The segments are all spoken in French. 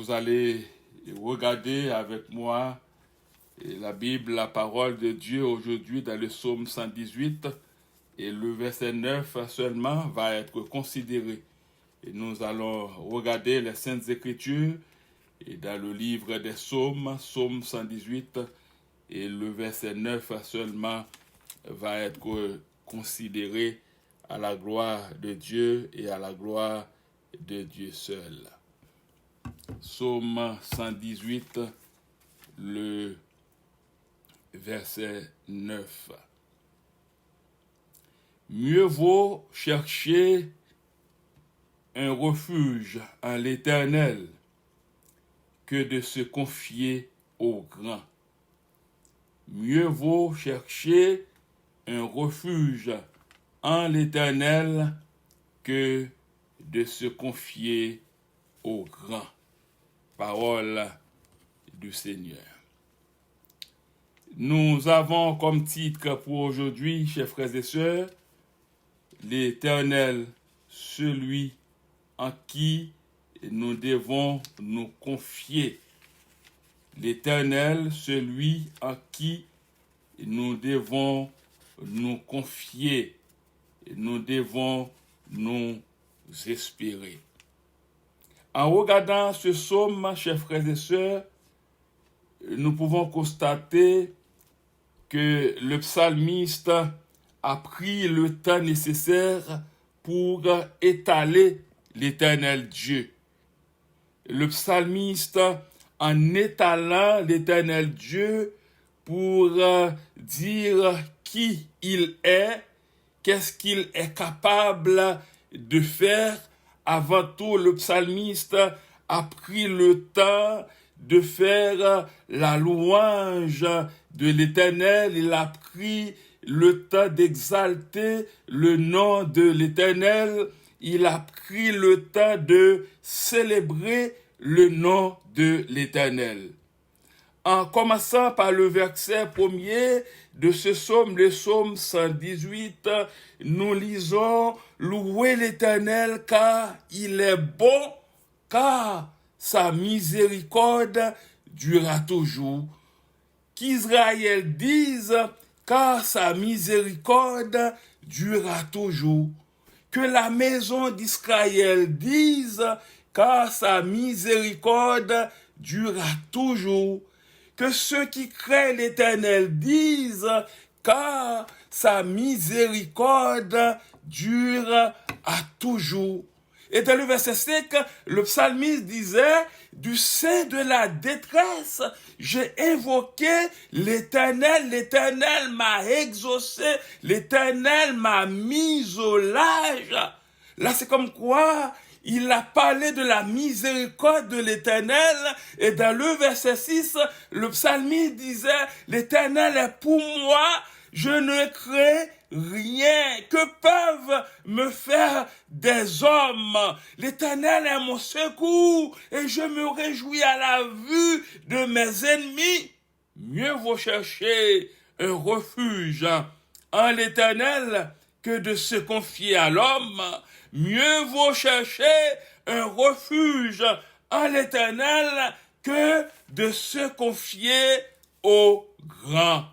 vous allez regarder avec moi la Bible, la parole de Dieu aujourd'hui dans le psaume 118 et le verset 9 seulement va être considéré. Et nous allons regarder les Saintes Écritures et dans le livre des psaumes, psaume 118 et le verset 9 seulement va être considéré à la gloire de Dieu et à la gloire de Dieu seul. Psaume 118, le verset 9. Mieux vaut chercher un refuge en l'Éternel que de se confier au grand. Mieux vaut chercher un refuge en l'Éternel que de se confier au grand. Parole du Seigneur. Nous avons comme titre pour aujourd'hui, chers frères et sœurs, l'Éternel, celui en qui nous devons nous confier. L'Éternel, celui en qui nous devons nous confier. Nous devons nous espérer. En regardant ce psaume, chers frères et sœurs, nous pouvons constater que le psalmiste a pris le temps nécessaire pour étaler l'Éternel Dieu. Le psalmiste, en étalant l'Éternel Dieu pour dire qui il est, qu'est-ce qu'il est capable de faire. Avant tout, le psalmiste a pris le temps de faire la louange de l'Éternel. Il a pris le temps d'exalter le nom de l'Éternel. Il a pris le temps de célébrer le nom de l'Éternel. En commençant par le verset premier de ce psaume, le psaume 118, nous lisons « Louez l'Éternel car il est bon, car sa miséricorde durera toujours. » Qu'Israël dise « car sa miséricorde durera toujours. » Que la maison d'Israël dise « car sa miséricorde durera toujours. » Que ceux qui craignent l'Éternel disent, car sa miséricorde dure à toujours. Et dans le verset 5, le psalmiste disait, du sein de la détresse, j'ai invoqué l'Éternel, l'Éternel m'a exaucé, l'Éternel m'a mis au large. Là, c'est comme quoi il a parlé de la miséricorde de l'Éternel, et dans le verset 6, le psalmiste disait, l'Éternel est pour moi, je ne crains rien. Que peuvent me faire des hommes? L'Éternel est mon secours, et je me réjouis à la vue de mes ennemis. Mieux vaut chercher un refuge en l'Éternel que de se confier à l'homme. Mieux vaut chercher un refuge en l'Éternel que de se confier au grand.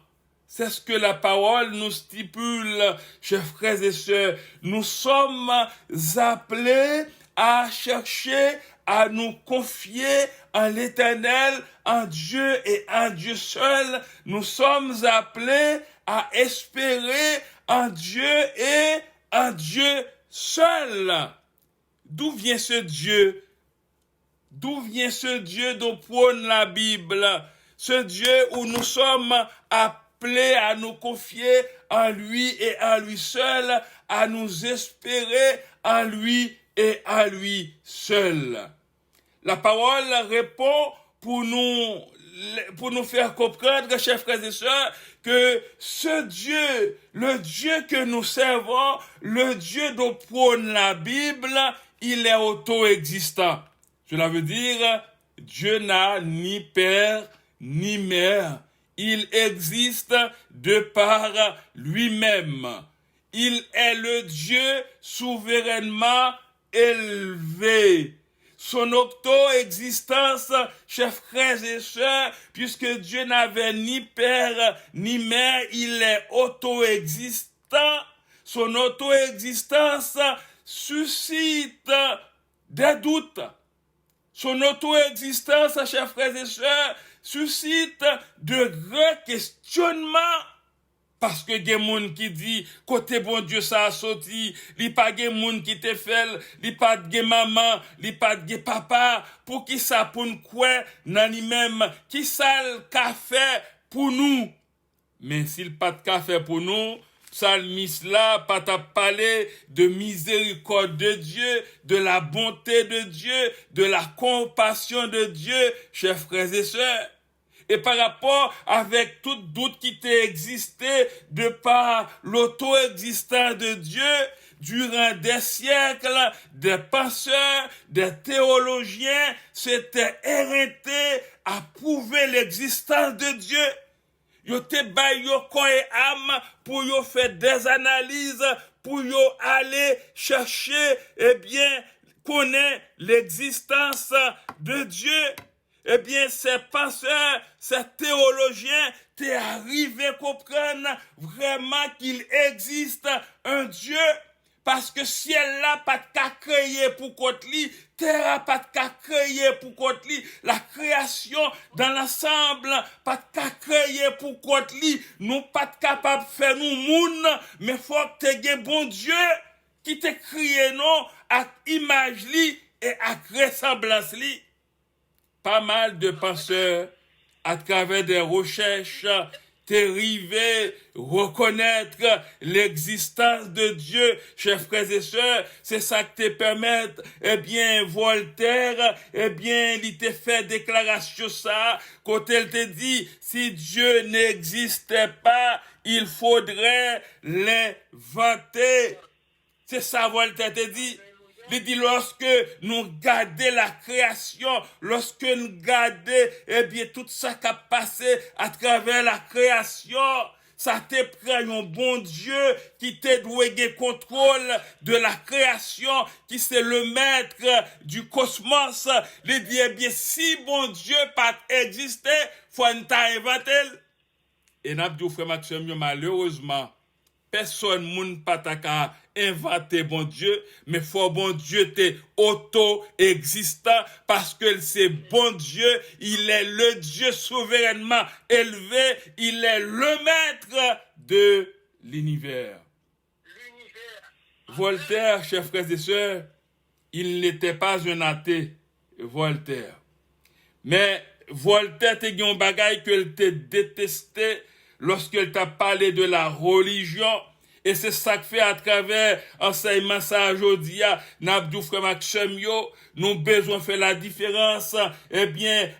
C'est ce que la parole nous stipule, chers frères et sœurs. Nous sommes appelés à chercher, à nous confier en l'Éternel, en Dieu et en Dieu seul. Nous sommes appelés à espérer en Dieu et en Dieu seul. D'où vient ce Dieu? D'où vient ce Dieu dont prône la Bible? Ce Dieu où nous sommes appelés à nous confier en lui et en lui seul, à nous espérer en lui et en lui seul. La parole répond pour nous faire comprendre, chers frères et sœurs, que ce Dieu, le Dieu que nous servons, le Dieu dont prône la Bible, il est auto-existant. Cela veut dire, Dieu n'a ni père ni mère. Il existe de par lui-même. Il est le Dieu souverainement élevé. son auto-existence, chers frères et sœurs, puisque Dieu n'avait ni père ni mère, il est auto-existant. Son auto-existence suscite des doutes. Son auto-existence, chers frères et sœurs, suscite de grands questionnements. Parce que des gens qui dit côté bon Dieu ça a sorti, li pas des gens qui te fait, li pas de maman, li pas de papa, pour qui ça pour nous quoi dans lui-même, qui ça le café pour nous. Mais s'il pas de café pour nous, Psalmis là, pas t'a parlé de miséricorde de Dieu, de la bonté de Dieu, de la compassion de Dieu, chers frères et sœurs. Et par rapport avec tout doute qui t'a existé de par l'auto-existence de Dieu, durant des siècles, des penseurs, des théologiens s'étaient éreintés à prouver l'existence de Dieu. Yo te bay yo corps et âme pour yo faire des analyses, pour yo aller chercher, connaître l'existence de Dieu. Ces penseurs, ces théologiens, t'es arrivé à comprendre vraiment qu'il existe un Dieu. Parce que ciel là pas de cas créé pour Kotli, terre pas de cas créé pour Kotli, la création dans l'ensemble pas de cas créé pour Kotli, nous pas de capable de faire nous moun, mais faut que tu aies bon Dieu qui te créé non à image li et à ressemblance li. Pas mal de penseurs à travers des recherches t'arriver reconnaître l'existence de Dieu, chers frères et sœurs, c'est ça qui te permet, Voltaire, il te fait déclaration ça, quand elle te dit, si Dieu n'existait pas, il faudrait l'inventer. C'est ça, Voltaire te dit. Il dit, lorsque nous gardons la création, lorsque nous gardons, tout ça qui a passé à travers la création, ça te prend un bon Dieu qui te doit le contrôle de la création, qui c'est le maître du cosmos. Il dit, si bon Dieu pas existé, faut nous inventer. Et n'a dit, frère Maxime, malheureusement, personne moun pas ta inventer bon Dieu, mais faut bon Dieu t'es auto-existant parce que c'est bon Dieu, il est le Dieu souverainement élevé, il est le maître de l'univers. Voltaire, chers frères et sœurs, il n'était pas un athée, Voltaire. Mais Voltaire t'a dit un bagage qu'il t'a détesté lorsqu'il t'a parlé de la religion. Et c'est ça que fait à travers enseignement ça aujourd'hui, Nabdou frère Maxime yo, nous besoin faire la différence,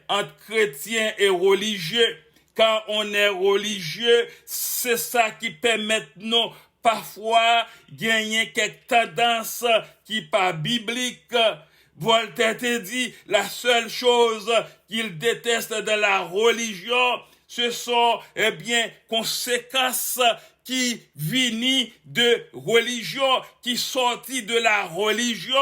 entre chrétiens et religieux. Quand on est religieux, c'est ça qui permet nous parfois gagner quelques tendances qui pas bibliques. Voltaire te dit, la seule chose qu'il déteste de la religion, ce sont, conséquences qui viennent de religion, qui sortent de la religion.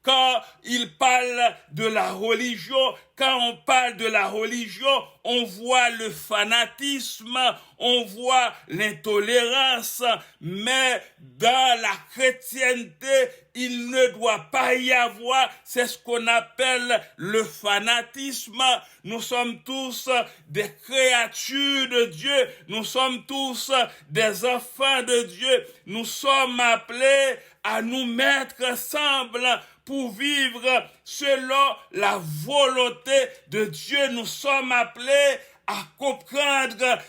Quand il parle de la religion, quand on parle de la religion, on voit le fanatisme, on voit l'intolérance, mais dans la chrétienté, il ne doit pas y avoir, c'est ce qu'on appelle le fanatisme. Nous sommes tous des créatures de Dieu, nous sommes tous des enfants de Dieu, nous sommes appelés à nous mettre ensemble pour vivre selon la volonté de Dieu. Nous sommes appelés à comprendre,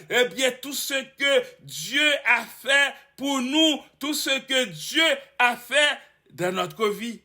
tout ce que Dieu a fait pour nous, tout ce que Dieu a fait dans notre vie.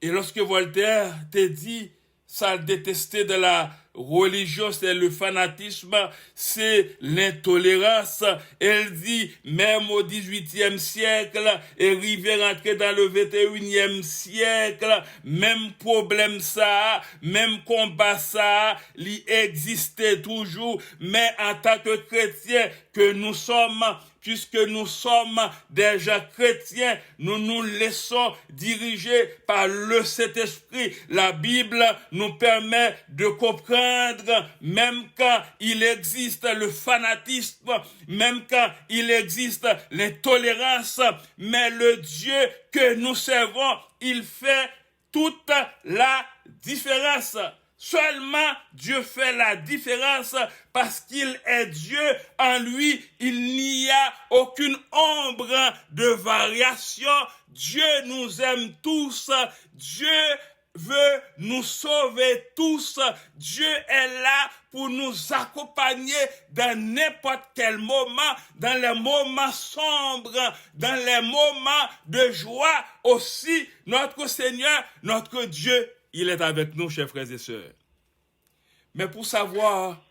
Et lorsque Voltaire te dit, ça détester de la religion, c'est le fanatisme, c'est l'intolérance. Elle dit, même au 18e siècle, et arrivé rentrer dans le 21e siècle, même problème ça, même combat ça, il existait toujours, mais en tant que chrétien que nous sommes, puisque nous sommes des gens chrétiens, nous nous laissons diriger par le Saint-Esprit. La Bible nous permet de comprendre, même quand il existe le fanatisme, même quand il existe l'intolérance, mais le Dieu que nous servons, il fait toute la différence. Seulement Dieu fait la différence parce qu'il est Dieu. En lui, il n'y a aucune ombre de variation. Dieu nous aime tous. Dieu veut nous sauver tous. Dieu est là pour nous accompagner dans n'importe quel moment, dans les moments sombres, dans les moments de joie aussi. Notre Seigneur, notre Dieu, il est avec nous, chers frères et sœurs. Mais pour savoir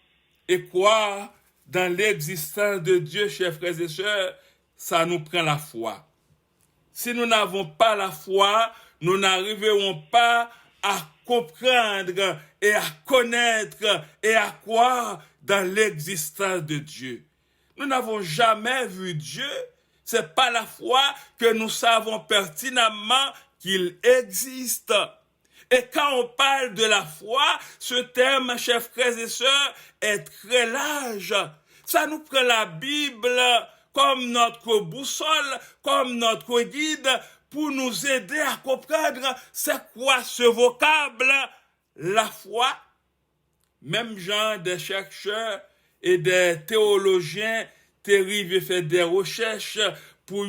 et croire dans l'existence de Dieu, chers frères et sœurs, ça nous prend la foi. Si nous n'avons pas la foi, nous n'arriverons pas à comprendre et à connaître et à croire dans l'existence de Dieu. Nous n'avons jamais vu Dieu. C'est par la foi que nous savons pertinemment qu'il existe. Et quand on parle de la foi, ce terme, chers frères et sœurs, est très large. Ça nous prend la Bible comme notre boussole, comme notre guide, pour nous aider à comprendre c'est quoi ce vocable, la foi. Même genre des chercheurs et des théologiens t'arrivent et fait des recherches pour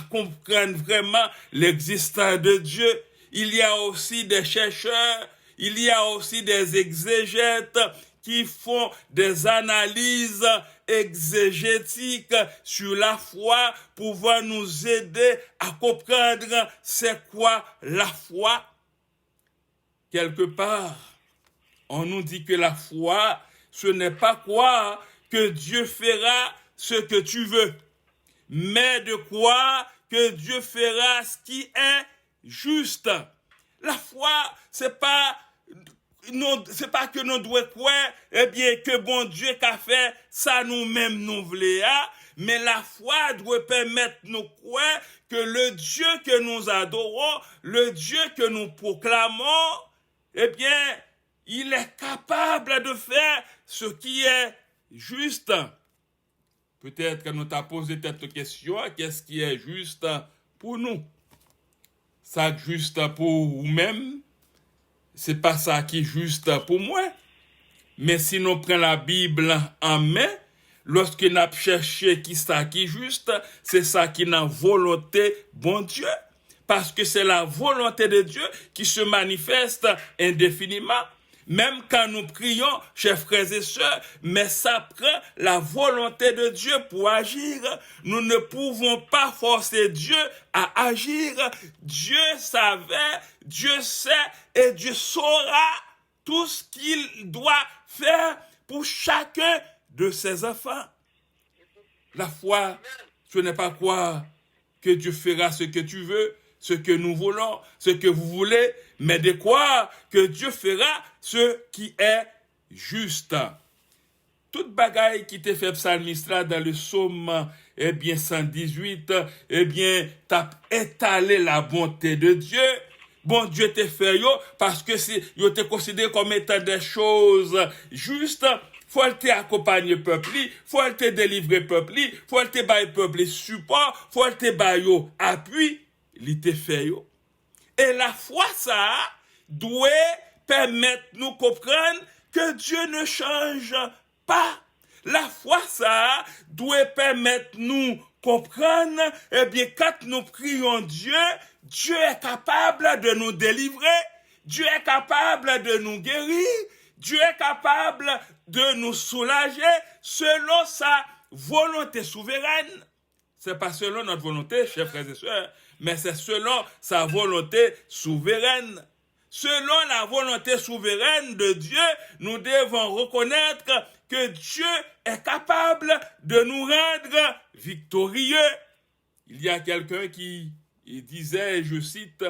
comprendre vraiment l'existence de Dieu. Il y a aussi des chercheurs, il y a aussi des exégètes qui font des analyses exégétiques sur la foi pour pouvoir nous aider à comprendre c'est quoi la foi. Quelque part, on nous dit que la foi, ce n'est pas croire que Dieu fera ce que tu veux, mais de croire que Dieu fera ce qui est juste. La foi, c'est pas que nous devons croire, que bon Dieu qu'a fait, ça nous-mêmes nous voulons, mais la foi doit permettre nous croire que le Dieu que nous adorons, le Dieu que nous proclamons, il est capable de faire ce qui est juste. Peut-être que nous t'avons posé cette question, qu'est-ce qui est juste pour nous? Ça juste pour vous-même, c'est pas ça qui est juste pour moi. Mais si nous prenons la Bible en main, lorsque nous cherchons qui ça qui est juste, c'est ça qui est la volonté bon Dieu. Parce que c'est la volonté de Dieu qui se manifeste indéfiniment. Même quand nous prions, chers frères et sœurs, mais ça prend la volonté de Dieu pour agir. Nous ne pouvons pas forcer Dieu à agir. Dieu savait, Dieu sait et Dieu saura tout ce qu'il doit faire pour chacun de ses enfants. La foi, ce n'est pas croire que Dieu fera ce que tu veux, ce que nous voulons, ce que vous voulez, mais de croire que Dieu fera ce qui est juste. Toute bagaille qui te fait psalmiste là dans le psaume 118, t'as étalé la bonté de Dieu. Bon Dieu te fait parce que si yo te considéré comme étant des choses justes, faut te accompagner peuple, faut te délivrer peuple, faut te bailler peuple support, faut te bailler appui, li te fait yo. Et la foi ça doit permettre nous comprendre que Dieu ne change pas. La foi ça doit permettre nous comprendre quand nous prions Dieu, Dieu est capable de nous délivrer, Dieu est capable de nous guérir, Dieu est capable de nous soulager selon sa volonté souveraine. C'est pas selon notre volonté, chers frères et sœurs, mais c'est selon sa volonté souveraine. Selon la volonté souveraine de Dieu, nous devons reconnaître que Dieu est capable de nous rendre victorieux. Il y a quelqu'un qui disait, je cite,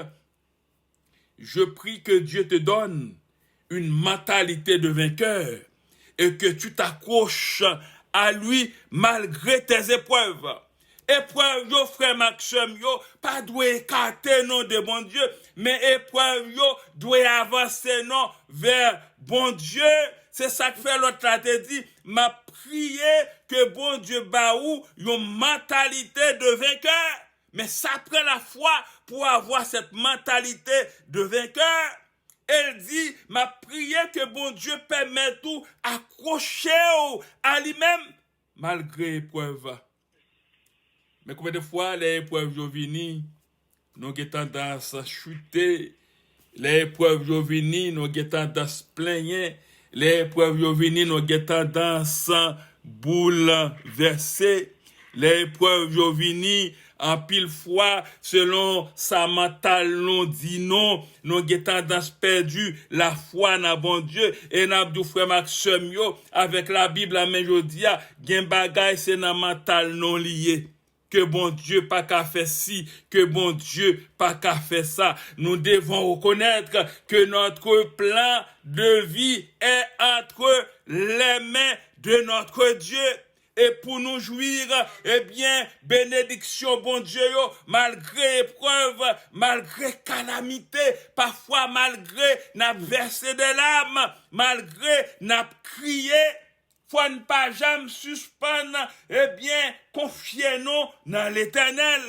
« Je prie que Dieu te donne une mentalité de vainqueur et que tu t'accroches à lui malgré tes épreuves. Épreuve yo, frère Maxime, yo, pas doit écarter non de bon Dieu, mais épreuve yo, doit avancer non vers bon Dieu. C'est ça que fait l'autre là, te dit, m'a prié que bon Dieu baou une mentalité de vainqueur. Mais ça prend la foi pour avoir cette mentalité de vainqueur. Elle dit, m'a prié que bon Dieu permette tout accrocher à lui-même, malgré l'épreuve. Mais combien de fois les épreuves viennent, nous avons tendance à chuter. Les épreuves viennent, nous avons tendance à plaigner. Les épreuves viennent, nous avons tendance à bouleverser. Les épreuves viennent, en pile fois, selon sa mentale non dit non, nous avons tendance perdu la foi dans bon Dieu. Et nous avons frère Maxime, avec la Bible, la main jodi, gen bagay c'est dans mental non lié. Que bon Dieu pas qu'à faire ci, que bon Dieu pas qu'à faire ça. Nous devons reconnaître que notre plan de vie est entre les mains de notre Dieu. Et pour nous jouir, eh bien, bénédiction, bon Dieu, malgré épreuve, malgré calamité, parfois malgré n'a versé des larmes, malgré n'a crié, faut ne pas jamais suspendre, eh bien, confiez-nous dans l'Éternel.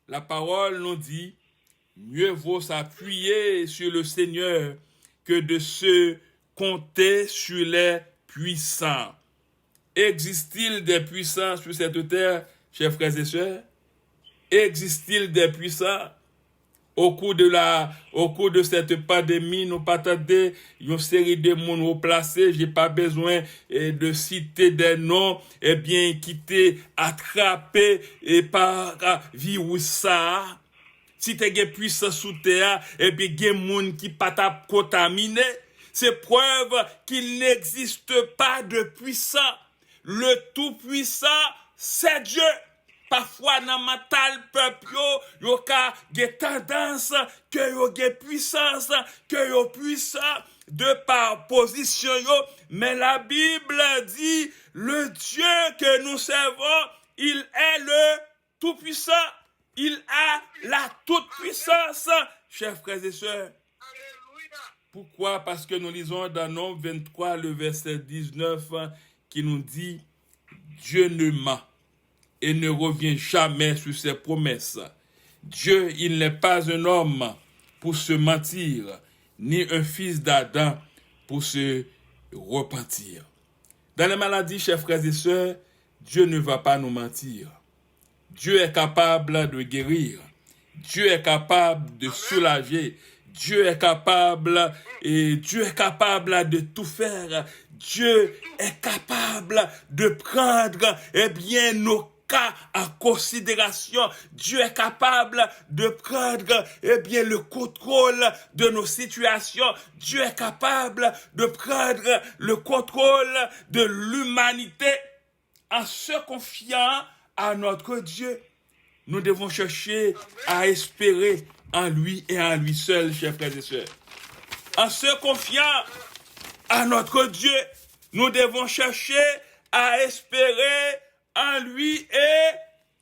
La parole nous dit, mieux vaut s'appuyer sur le Seigneur que de se compter sur les puissants. Existe-t-il des puissants sur cette terre, chers frères et sœurs? Existe-t-il des puissants? Au cours de cette pandémie, nous partagons une série de monde placés. J'ai pas besoin de citer des noms, eh bien, qui étaient attrapés par virus ça. Si t'es des puissants sous terre, eh bien, des monde qui pas contaminé. C'est preuve qu'il n'existe pas de puissant. Le tout-puissant, c'est Dieu. Parfois, dans mental peuple, yo ka gen tendance que yo gen puissance, que yo puissant de par position yo, mais la Bible dit le Dieu que nous servons, il est le tout-puissant. Il a la toute-puissance, chers frères et sœurs. Pourquoi? Parce que nous lisons dans Nom 23, le verset 19, qui nous dit Dieu ne ment et ne revient jamais sur ses promesses. Dieu, il n'est pas un homme pour se mentir, ni un fils d'Adam pour se repentir. Dans les maladies, chers frères et sœurs, Dieu ne va pas nous mentir. Dieu est capable de guérir. Dieu est capable de soulager. Dieu est capable de tout faire. Dieu est capable de prendre, eh bien, nos cas en considération. Dieu est capable de prendre, eh bien, le contrôle de nos situations. Dieu est capable de prendre le contrôle de l'humanité. En se confiant à notre Dieu, nous devons chercher à espérer en lui et en lui seul, chers frères et sœurs. En se confiant à notre Dieu, nous devons chercher à espérer en lui et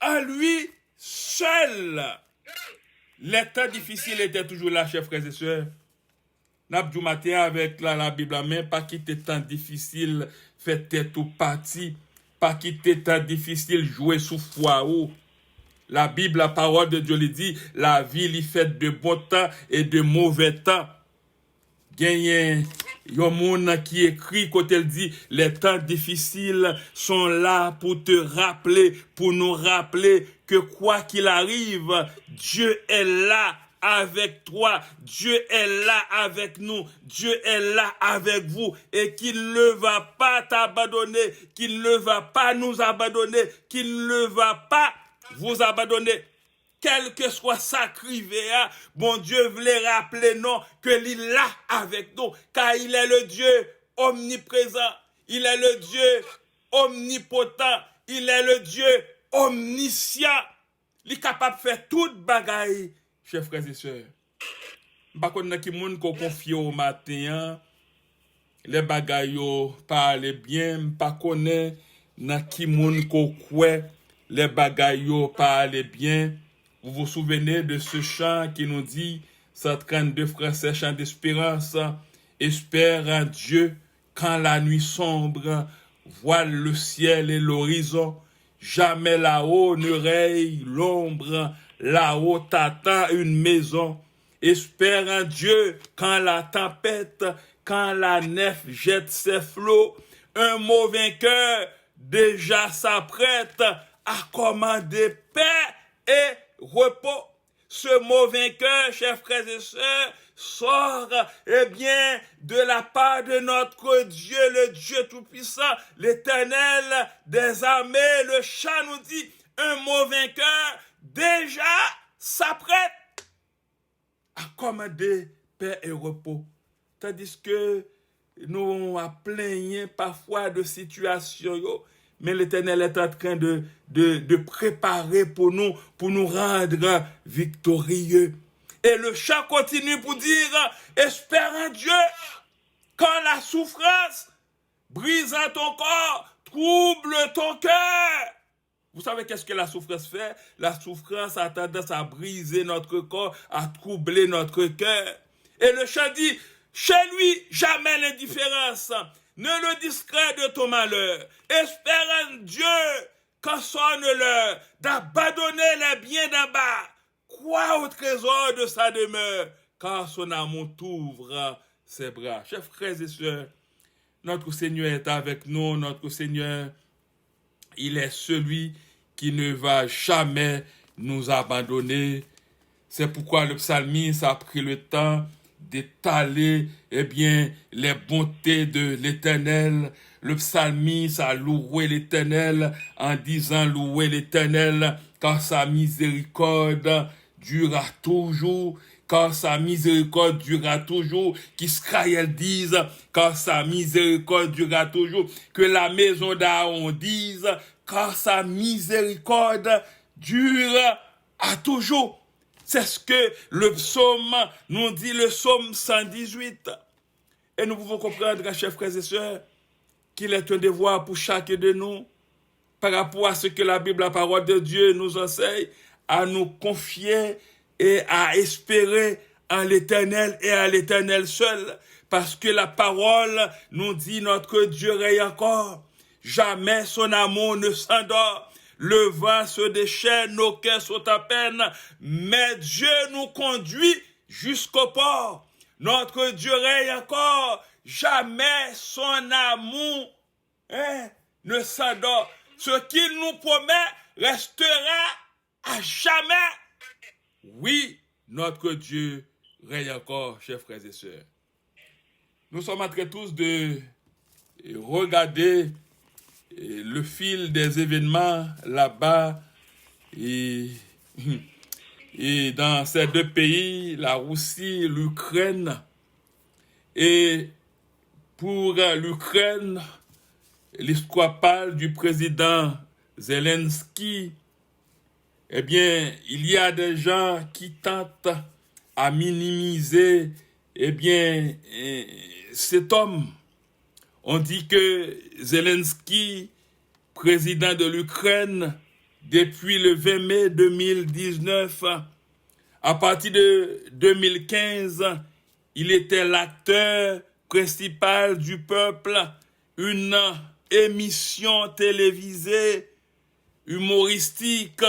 en lui seul. Les temps difficiles étaient toujours là, chers frères et sœurs. N'abdou matin avec la Bible en main, pas quitter temps difficile, fait tout parti, pas quitter temps difficile, jouer sous foi ou. La Bible, la parole de Dieu, lui dit, la vie lui fait de bon temps et de mauvais temps. Gagné, yon moun qui écrit quand elle dit, les temps difficiles sont là pour te rappeler, pour nous rappeler que quoi qu'il arrive, Dieu est là avec toi, Dieu est là avec nous, Dieu est là avec vous et qu'il ne va pas t'abandonner, qu'il ne va pas nous abandonner, qu'il ne va pas vous abandonner. Quel que soit sa crivé, bon Dieu voulait rappeler non que il est là avec nous, car il est le Dieu omniprésent, il est le Dieu omnipotent, il est le Dieu omniscient, il est capable de faire toute bagaille, chers frères et sœurs. Par contre, qui moun ko confie au matin, les bagailles parlent bien, pas connaît na qui moun ko kwe les bagailles yo pas aller bien. Vous vous souvenez de ce chant qui nous dit 132 français, chant d'espérance. Espère en Dieu quand la nuit sombre voile le ciel et l'horizon. Jamais là-haut ne règne l'ombre, là-haut t'attend une maison. Espère en Dieu quand la tempête, quand la nef jette ses flots. Un mot vainqueur déjà s'apprête à commander paix et repos. Ce mot vainqueur, chers frères et sœurs, sort, de la part de notre Dieu, le Dieu Tout-Puissant, l'Éternel des armées. Le chant nous dit, un mot vainqueur déjà s'apprête à commander paix et repos. Tandis que nous plaignons parfois de situations, mais l'Éternel est en train de préparer pour nous rendre victorieux. Et le chant continue pour dire, espère en Dieu, quand la souffrance brise ton corps, trouble ton cœur. Vous savez qu'est-ce que la souffrance fait? La souffrance a tendance à briser notre corps, à troubler notre cœur. Et le chant dit, chez lui, jamais l'indifférence. Ne le distrait de ton malheur. Espère en Dieu quand sonne l'heure d'abandonner les biens d'en bas. Crois au trésor de sa demeure, car son amour t'ouvre ses bras. Chers frères et sœurs, notre Seigneur est avec nous. Notre Seigneur, il est celui qui ne va jamais nous abandonner. C'est pourquoi le psalmiste a pris le temps d'étaler, les bontés de l'Éternel. Le psalmiste a loué l'Éternel en disant, louez l'Éternel, car sa miséricorde durera toujours, car sa miséricorde durera toujours, qu'Israël dise, car sa miséricorde durera toujours, que la maison d'Aaron dise, car sa miséricorde dure à toujours. C'est ce que le psaume nous dit, le psaume 118. Et nous pouvons comprendre, chers frères et sœurs, qu'il est un devoir pour chacun de nous, par rapport à ce que la Bible, la parole de Dieu nous enseigne, à nous confier et à espérer en l'Éternel et à l'Éternel seul. Parce que la parole nous dit, notre Dieu règne encore. Jamais son amour ne s'endort. Le vent se déchaîne, nos cœurs sont à peine, mais Dieu nous conduit jusqu'au port. Notre Dieu règne encore, jamais son amour ne s'endort. Ce qu'il nous promet restera à jamais. Oui, notre Dieu règne encore, chers frères et sœurs. Nous sommes en train tous de regarder le fil des événements là-bas et dans ces deux pays, la Russie, l'Ukraine. Et pour l'Ukraine, l'histoire parle du président Zelensky. Il y a des gens qui tentent à minimiser, cet homme. On dit que Zelensky, président de l'Ukraine, depuis le 20 mai 2019, à partir de 2015, il était l'acteur principal du peuple, une émission télévisée humoristique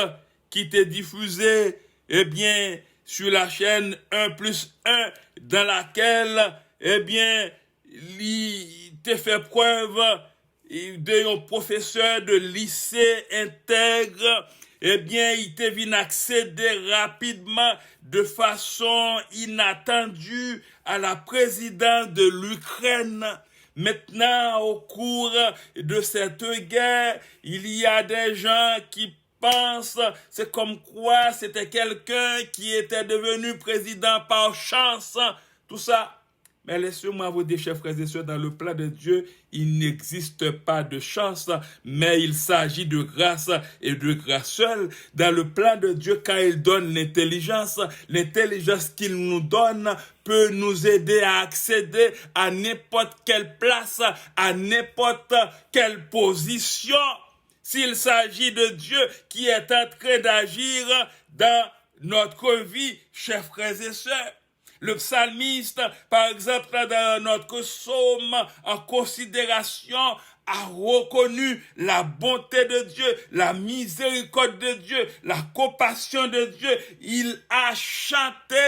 qui était diffusée, sur la chaîne 1+1, dans laquelle, il te fait preuve d'un professeur de lycée intègre, il te vient accéder rapidement de façon inattendue à la présidence de l'Ukraine. Maintenant, au cours de cette guerre, il y a des gens qui pensent, c'est comme quoi c'était quelqu'un qui était devenu président par chance, tout ça. Mais laissez-moi vous dire, chers frères et sœurs, dans le plan de Dieu, il n'existe pas de chance, mais il s'agit de grâce et de grâce seule. Dans le plan de Dieu, quand il donne l'intelligence qu'il nous donne peut nous aider à accéder à n'importe quelle place, à n'importe quelle position. s'il s'agit de Dieu qui est en train d'agir dans notre vie, chers frères et sœurs. Le psalmiste, par exemple, dans notre psaume, en considération, a reconnu la bonté de Dieu, la miséricorde de Dieu, la compassion de Dieu. Il a chanté,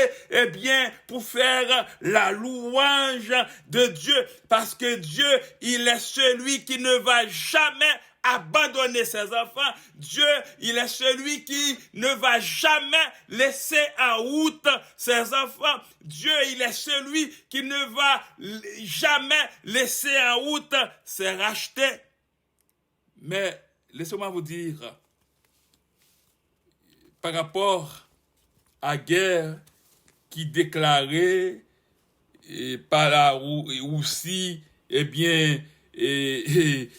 pour faire la louange de Dieu, parce que Dieu, il est celui qui ne va jamais abandonner ses enfants. Dieu, il est celui qui ne va jamais laisser en route ses enfants. Dieu, il est celui qui ne va jamais laisser en route ses rachetés. Mais laissez-moi vous dire, par rapport à la guerre qui déclarait par la Russie,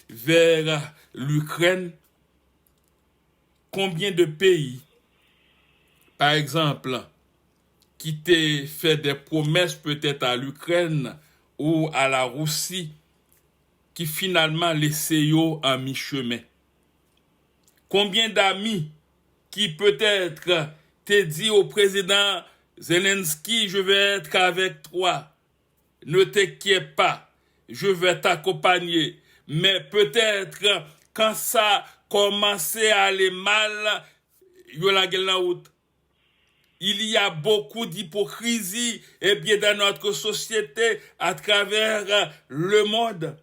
vers l'Ukraine, combien de pays, par exemple, qui t'ont fait des promesses peut-être à l'Ukraine ou à la Russie, qui finalement laissé yo en mi-chemin? Combien d'amis qui peut-être t'ont dit au président Zelensky, je vais être avec toi, ne t'inquiète pas, je vais t'accompagner. Mais peut-être quand ça commençait à aller mal, il y a beaucoup d'hypocrisie dans notre société à travers le monde.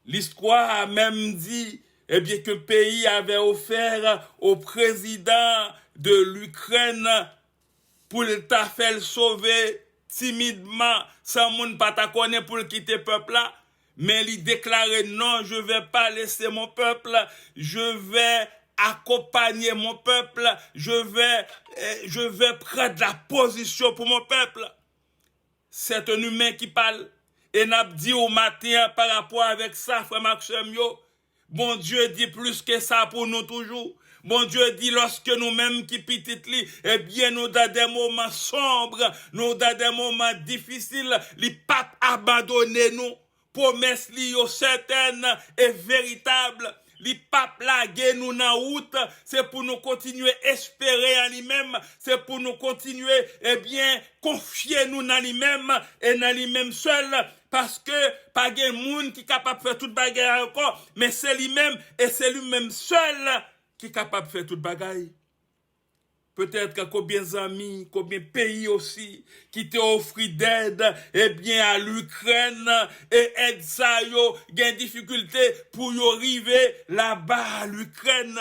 L'histoire a même dit que le pays avait offert au président de l'Ukraine pour le faire sauver timidement, sans moun pas ta connaît pour quitter le peuple là. Mais il déclarait non, je vais pas laisser mon peuple, je vais accompagner mon peuple, je vais prendre la position pour mon peuple. C'est un humain qui parle. Et n'a dit au matin par rapport avec ça, frère Maxime, bon Dieu dit plus que ça pour nous toujours. Bon Dieu dit lorsque nous-mêmes qui petites li, nous dans des moments sombres, nous dans des moments difficiles, les papes abandonnent nous. Promesse li yo certaine et véritable. Les papes laguer nous dans route, c'est pour nous continuer espérer en lui-même, c'est pour nous continuer confier nous dans lui-même et dans lui-même seul, parce que pas de monde qui est capable de faire toute bagarre encore, mais c'est lui-même et c'est lui-même seul qui est capable de faire toute bagarre. Peut-être que combien d'amis, combien de pays aussi, qui t'ont offert d'aide, à l'Ukraine, et aide ça, yo, gain difficulté pour y arriver là-bas à l'Ukraine.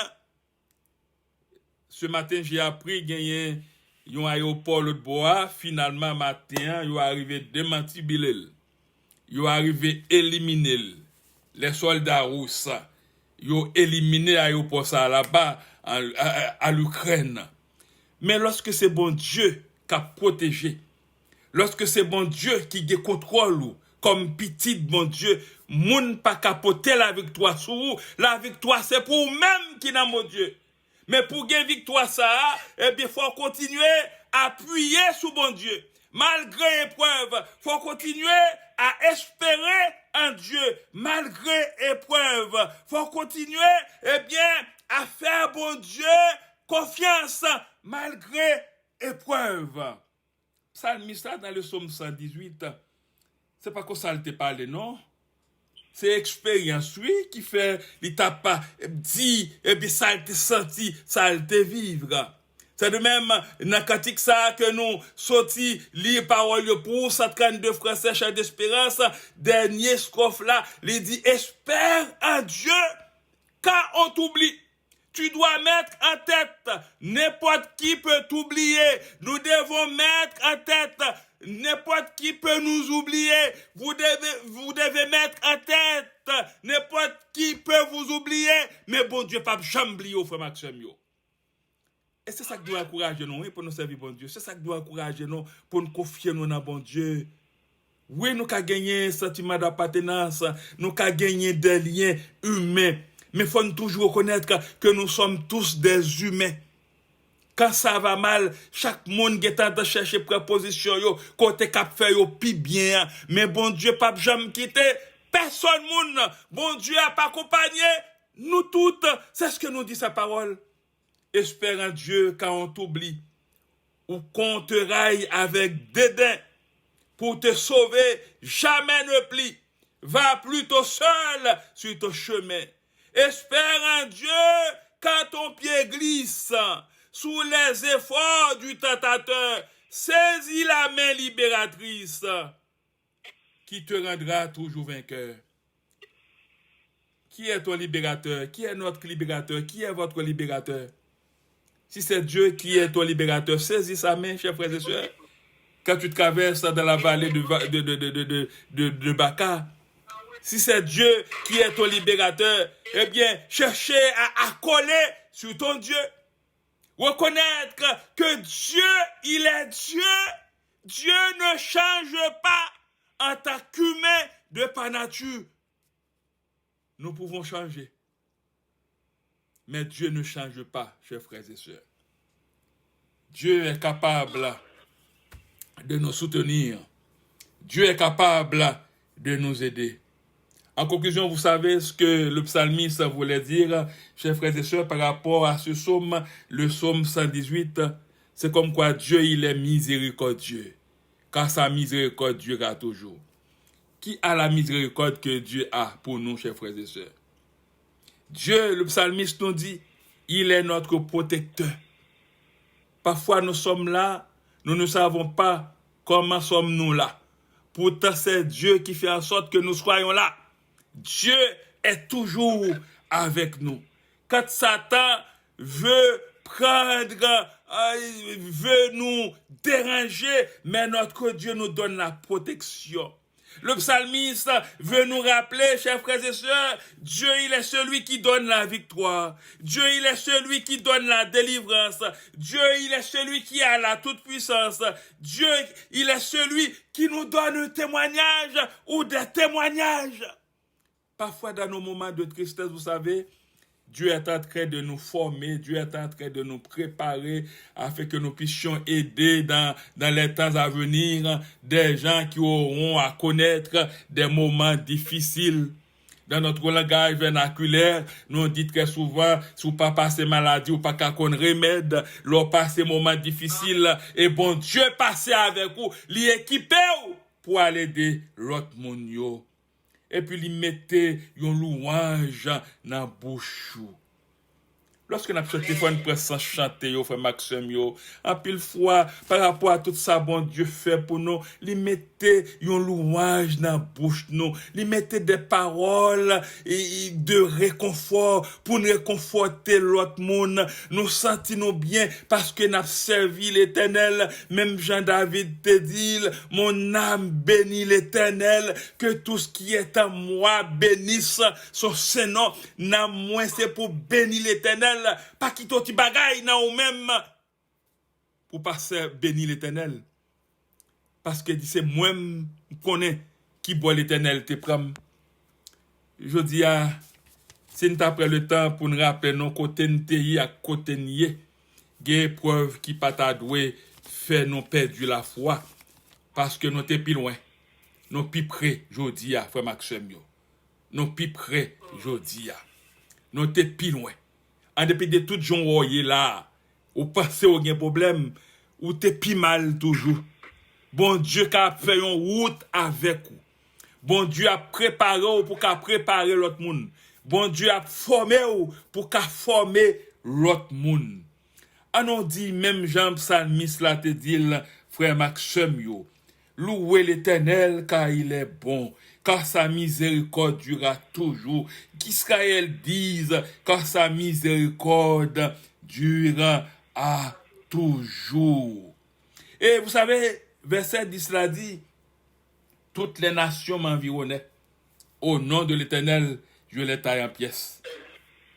Ce matin, j'ai appris qu'il y a un aéroport de Bois, finalement, matin, ils sont arrivés démentir Bilel. Ils sont arrivés éliminer les soldats russes. Ils ont éliminé l'aéroport ça là-bas, à l'Ukraine. Mais lorsque c'est bon Dieu qui a protégé, lorsque c'est bon Dieu qui a contrôle, comme petit bon Dieu, moun pas capoter la victoire sur vous. La victoire c'est pour vous-même qui n'a mon Dieu. Mais pour gagner victoire ça, faut continuer à appuyer sur bon Dieu. Malgré épreuve, faut continuer à espérer en Dieu. Malgré épreuve, faut continuer à faire bon Dieu confiance malgré épreuve. Psalmiste dans le psaume 118, c'est pas que ça te parle, non? C'est expérience, oui, qui fait, il t'a pas dit, ça te senti, ça te vivre. C'est de même, dans cantique ça, que nous sortis, lire parole pour 132 français, chant d'espérance, dernier strophe là, il dit, espère en Dieu, car on t'oublie. Tu dois mettre en tête, n'importe qui peut t'oublier. Nous devons mettre en tête, n'importe qui peut nous oublier. Vous devez mettre en tête, n'importe qui peut vous oublier. Mais bon Dieu, pas jamais oublier, frère Maxime. Et c'est ça qui doit encourager nous, pour nous servir bon Dieu. C'est ça qui doit encourager nous, pour nous confier nous dans bon Dieu. Oui, nous avons gagné un sentiment d'appartenance, nous avons gagné des liens humains. Mais il faut toujours reconnaître que nous sommes tous des humains. Quand ça va mal, chaque monde est en train de chercher préposition, côté cap fait yo pi bien. Mais bon Dieu, pas jamais quitter personne monde. Bon Dieu a pas accompagné Nous toutes, c'est ce que nous dit sa parole. Espère en Dieu quand on t'oublie ou qu'on te raille avec dédain pour te sauver, jamais ne plie. Va plutôt seul sur ton chemin. Espère en Dieu quand ton pied glisse sous les efforts du tentateur. Saisis la main libératrice qui te rendra toujours vainqueur. Qui est ton libérateur? Qui est notre libérateur? Qui est votre libérateur? Si c'est Dieu qui est ton libérateur, saisis sa main, chers frères et sœurs. Quand tu traverses dans la vallée de Baca, si c'est Dieu qui est ton libérateur, eh bien, cherchez à coller sur ton Dieu. Reconnaître que Dieu, il est Dieu. Dieu ne change pas en tant qu'humain de par nature. Nous pouvons changer. Mais Dieu ne change pas, chers frères et sœurs. Dieu est capable de nous soutenir. Dieu est capable de nous aider. En conclusion, vous savez ce que le psalmiste voulait dire, chers frères et sœurs, par rapport à ce psaume, le psaume 118, c'est comme quoi Dieu, il est miséricordieux, car sa miséricorde durera toujours. Qui a la miséricorde que Dieu a pour nous, chers frères et sœurs? Dieu, le psalmiste nous dit, il est notre protecteur. Parfois, nous sommes là, nous ne savons pas comment sommes-nous là. Pourtant, c'est Dieu qui fait en sorte que nous soyons là. Dieu est toujours avec nous. Quand Satan veut veut nous déranger, mais notre Dieu nous donne la protection. Le psalmiste veut nous rappeler, chers frères et sœurs, Dieu, il est celui qui donne la victoire. Dieu, il est celui qui donne la délivrance. Dieu, il est celui qui a la toute-puissance. Dieu, il est celui qui nous donne un témoignage ou des témoignages. Parfois, dans nos moments de tristesse, vous savez, Dieu est en train de nous former, Dieu est en train de nous préparer afin que nous puissions aider dans les temps à venir des gens qui auront à connaître des moments difficiles. Dans notre langage vernaculaire, nous dit très souvent, si vous pas passé maladie ou pas qu'à qu'on remède, l'on passe moments difficiles, et bon Dieu passe avec vous, l'y équiper pour aller aider l'autre monde yo. Et puis, il mettait une louange dans la bouche. Lorsque nous avons chanté, il faut nous chanter, frère Maxime, en pile fois, par rapport à tout ça, bon Dieu fait pour nous, il mettait une louange dans la bouche, il mettait des paroles de réconfort pour nous réconforter l'autre monde. Nous sentons bien parce que nous avons servi l'Éternel. Même Jean-David te dit, mon âme bénit l'Éternel, que tout ce qui est en moi bénisse son Saint-Nom. N'a moins c'est pour bénir l'Éternel. Pas quitter ti bagay nan ou même pour passer bénir l'Éternel. Parce que c'est moi qui connais qui boit l'Éternel te prend. Je dis si nous avons le temps pour nous rappeler nos côtés de à côté nié, des preuves qui pas ta doué fait nous perdre la foi parce que nous t'es plus loin. Nous plus près, je dis frère Maxime yo. Nous plus près, je dis nous t'es plus loin. En dépit de tout gens voyez là, ou pensez au gen problème, ou t'es pi mal toujours. Bon Dieu qui a fait une route avec vous. Bon Dieu a préparé ou pour qu'a préparer l'autre monde. Bon Dieu a formé ou pour qu'a former l'autre monde. On dit même Jean Psalmiste là te dit frère Maxime yo. Louez l'Éternel car il est bon, car sa miséricorde durera toujours. Qu'Israël dise, car sa miséricorde durera à toujours. Et vous savez, verset 10 là dit, toutes les nations m'environnaient. Au nom de l'Éternel, je les taille en pièces.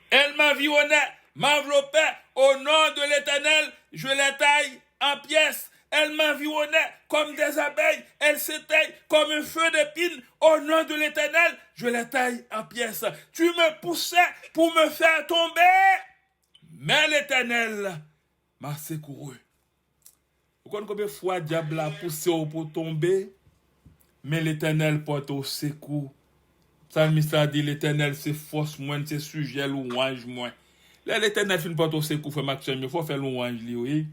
Elles m'environnaient, m'enveloppaient. Au nom de l'Éternel, je les taille en pièces. Elles m'environnaient comme des abeilles. Elles s'éteignent comme un feu d'épine. Au nom de l'Éternel, je les taille en pièces. Tu me poussais pour me faire tomber. Mais l'Éternel m'a secouru. Vous connaissez combien de fois le diable a poussé pour tomber? Mais l'Éternel porte au secours Psalmiste a dit, l'Éternel, c'est force moins, c'est sujet, louange moins. Là, l'Éternel finit pas aussi coup, frère Maxime, il faut faire louange, oui.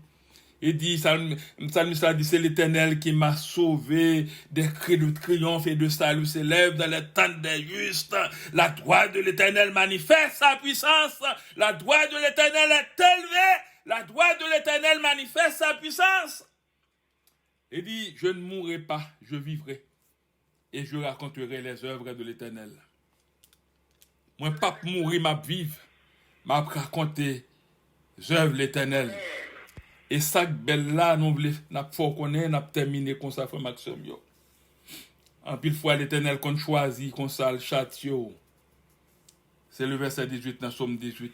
Il dit, Psalmiste a dit, c'est l'Éternel qui m'a sauvé des cris de triomphe et de salut s'élève dans les tentes des justes. La droite de l'Éternel manifeste sa puissance. La droite de l'Éternel est élevée. La droite de l'Éternel manifeste sa puissance. Il dit, je ne mourrai pas, je vivrai. Et je raconterai les œuvres de l'Éternel. Moi, pas mourir, m'a vivre. M'a raconter les œuvres de l'Éternel. Et ça, belle là, nous faut connaître, nous terminé comme ça, frère Maxime. En pile fois, l'Éternel qu'on choisit, qu'on ça le châtio. C'est le verset 18 dans Somme 18.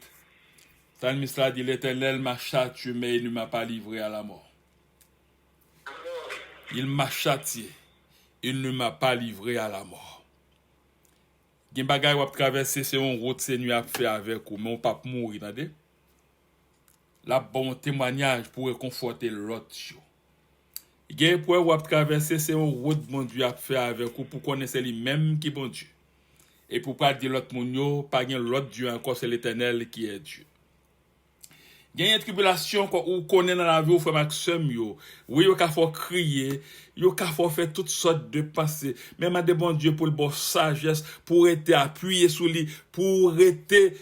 Psalmiste a dit, l'Éternel m'a châtié, mais il ne m'a pas livré à la mort. Il m'a châtié. Il ne m'a pas livré à la mort. Gen bagay wap traverser, c'est une route Seigneur a fait avec vous, mais on pas mourir, attendez. La bon témoignage pour réconforter l'autre. Gen pour wap traverser, c'est une route bon Dieu a fait avec vous pour connaître lui même qui bon Dieu. Et pour pas dire l'autre moun yo, pas gen l'autre Dieu encore, c'est l'Éternel qui est Dieu. Il y a une tribulation ou connaît dans la vie, ou frère Maxime, yo. Oui, yo ka faut crier, yo ka faut faire toutes sortes de pensées. Même à des bons Dieu pour le bon sagesse, pour être appuyé sur lui, pour être,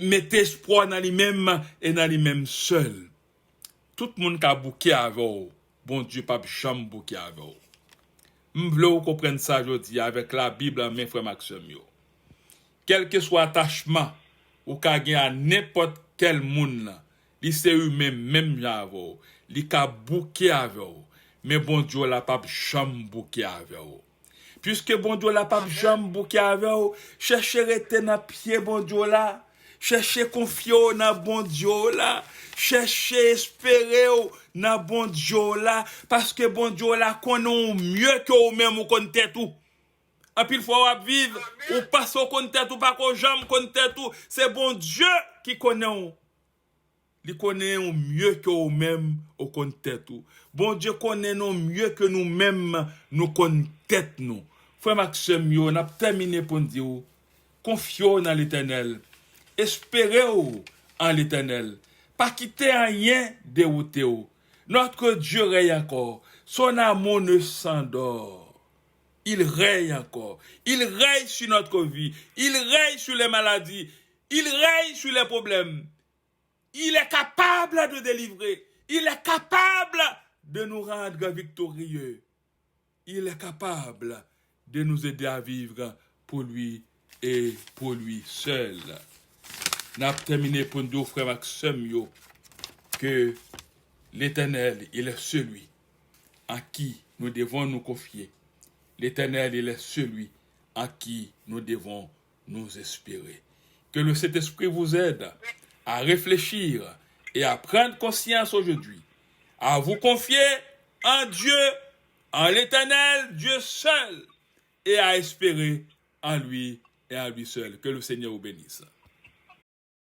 mettre espoir dans lui-même et dans lui-même seul. Tout le monde qui a bouqué avec vous, bon Dieu, pas jamais bouqué avec vous. M'vle ou comprendre ça aujourd'hui avec la Bible en main, frère Maxime, yo. Quel que soit attachement, ou ka gen à n'importe quel monde, li c'est humain même avec li ka bouquer avec mais bon Dieu la pas jamais bouquer avec puisque bon Dieu la pas jamais bouquer avec chercher rester dans pied bon Dieu là, chercher confier dans bon Dieu là, chercher espérer dans bon Dieu là, parce que bon Dieu là connaît mieux que vous même ou connaît tout. En pile fois ou vivre ou passe au connaît tout, pas qu'on jamais connaît tout, c'est bon Dieu qui connaît. Il connaît mieux que nous-mêmes au connaît tout. Bon Dieu connaît nous mieux que nous-mêmes nous connaît nous. Frère Maxime, on a terminé pour dire, confions dans l'Éternel, espérez en l'Éternel, pas quitter rien dérouté. Notre Dieu règne encore, son amour ne s'endort. Il règne encore, il règne sur notre vie, il règne sur les maladies, il règne sur les problèmes. Il est capable de délivrer. Il est capable de nous rendre victorieux. Il est capable de nous aider à vivre pour lui et pour lui seul. Nous avons terminé pour nous, frère Maxime, que l'Éternel, il est celui à qui nous devons nous confier. L'Éternel, il est celui à qui nous devons nous espérer. Que le Saint-Esprit vous aide à réfléchir et à prendre conscience aujourd'hui, à vous confier en Dieu, en l'Éternel, Dieu seul, et à espérer en lui et en lui seul. Que le Seigneur vous bénisse.